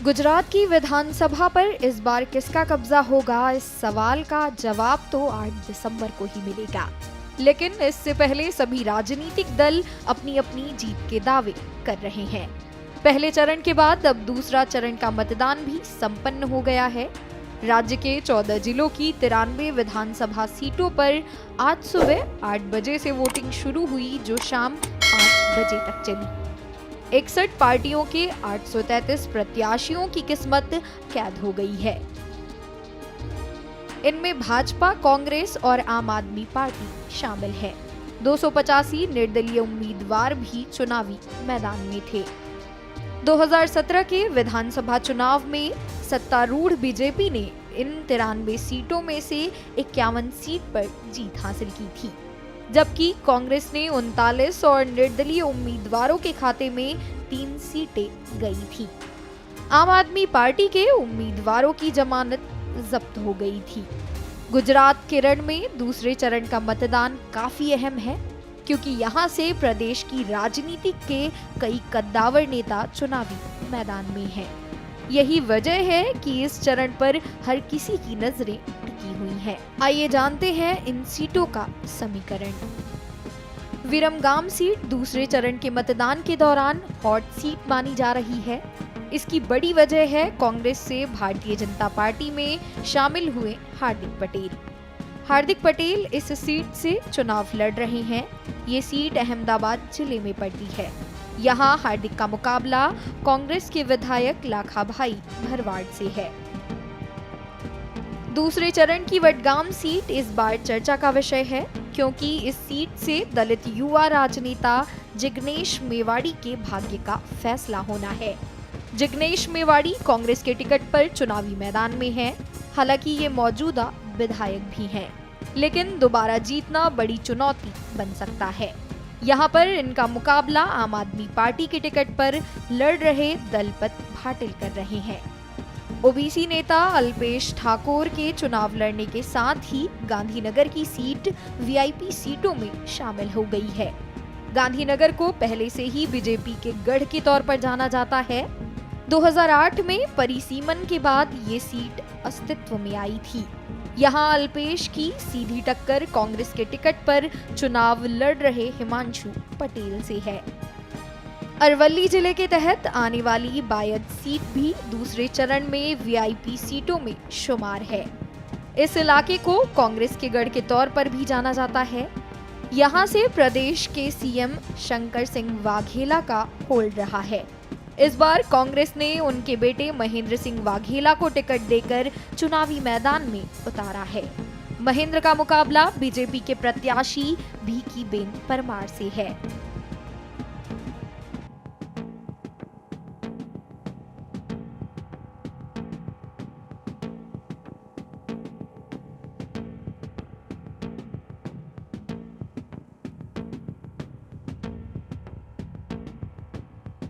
गुजरात की विधानसभा पर इस बार किसका कब्जा होगा, इस सवाल का जवाब तो 8 दिसंबर को ही मिलेगा। लेकिन इससे पहले सभी राजनीतिक दल अपनी अपनी जीत के दावे कर रहे हैं। पहले चरण के बाद अब दूसरा चरण का मतदान भी संपन्न हो गया है। राज्य के 14 जिलों की 93 विधानसभा सीटों पर आज सुबह 8 बजे से वोटिंग शुरू हुई, जो शाम 5 बजे तक चली। 61 पार्टियों के 833 प्रत्याशियों की किस्मत कैद हो गई है। इनमें भाजपा, कांग्रेस और आम आदमी पार्टी शामिल है। 285 निर्दलीय उम्मीदवार भी चुनावी मैदान में थे। 2017 के विधानसभा चुनाव में सत्तारूढ़ बीजेपी ने इन 93 सीटों में से 51 सीट पर जीत हासिल की थी, जबकि कांग्रेस ने 39 और निर्दलीय उम्मीदवारों के खाते में 3 सीटें गई थी। आम आदमी पार्टी के उम्मीदवारों की जमानत जब्त हो गई थी। गुजरात केरल में दूसरे चरण का मतदान काफी अहम है, क्योंकि यहाँ से प्रदेश की राजनीति के कई कद्दावर नेता चुनावी मैदान में हैं। यही वजह है कि इस चरण पर हर किसी की नजरें टिकी हुई हैं। आइए जानते हैं इन सीटों का समीकरण। विरमगाम सीट दूसरे चरण के मतदान के दौरान हॉट सीट मानी जा रही है। इसकी बड़ी वजह है कांग्रेस से भारतीय जनता पार्टी में शामिल हुए हार्दिक पटेल। हार्दिक पटेल इस सीट से चुनाव लड़ रहे हैं। ये सीट अहमदाबाद जिले में पड़ती है। यहाँ हार्दिक का मुकाबला कांग्रेस के विधायक लाखाभाई भरवाड़ से है। दूसरे चरण की वडगाम सीट इस बार चर्चा का विषय है, क्योंकि इस सीट से दलित युवा राजनेता जिग्नेश मेवाड़ी के भाग्य का फैसला होना है। जिग्नेश मेवाड़ी कांग्रेस के टिकट पर चुनावी मैदान में हैं। हालांकि ये मौजूदा विधायक भी हैं, लेकिन दोबारा जीतना बड़ी चुनौती बन सकता है। यहाँ पर इनका मुकाबला आम आदमी पार्टी के टिकट पर लड़ रहे दलपत भाटिल कर रहे हैं। ओबीसी नेता अल्पेश ठाकोर के चुनाव लड़ने के साथ ही गांधीनगर की सीट वीआईपी सीटों में शामिल हो गई है। गांधीनगर को पहले से ही बीजेपी के गढ़ के तौर पर जाना जाता है। 2008 में परिसीमन के बाद ये सीट अस्तित्व में आई थी। यहाँ अल्पेश की सीधी टक्कर कांग्रेस के टिकट पर चुनाव लड़ रहे हिमांशु पटेल से है। अरवली जिले के तहत आने वाली बायद सीट भी दूसरे चरण में वीआईपी सीटों में शुमार है। इस इलाके को कांग्रेस के गढ़ के तौर पर भी जाना जाता है। यहाँ से प्रदेश के सीएम शंकर सिंह वाघेला का होल्ड रहा है। इस बार कांग्रेस ने उनके बेटे महेंद्र सिंह वाघेला को टिकट देकर चुनावी मैदान में उतारा है। महेंद्र का मुकाबला बीजेपी के प्रत्याशी भीखीबेन परमार से है।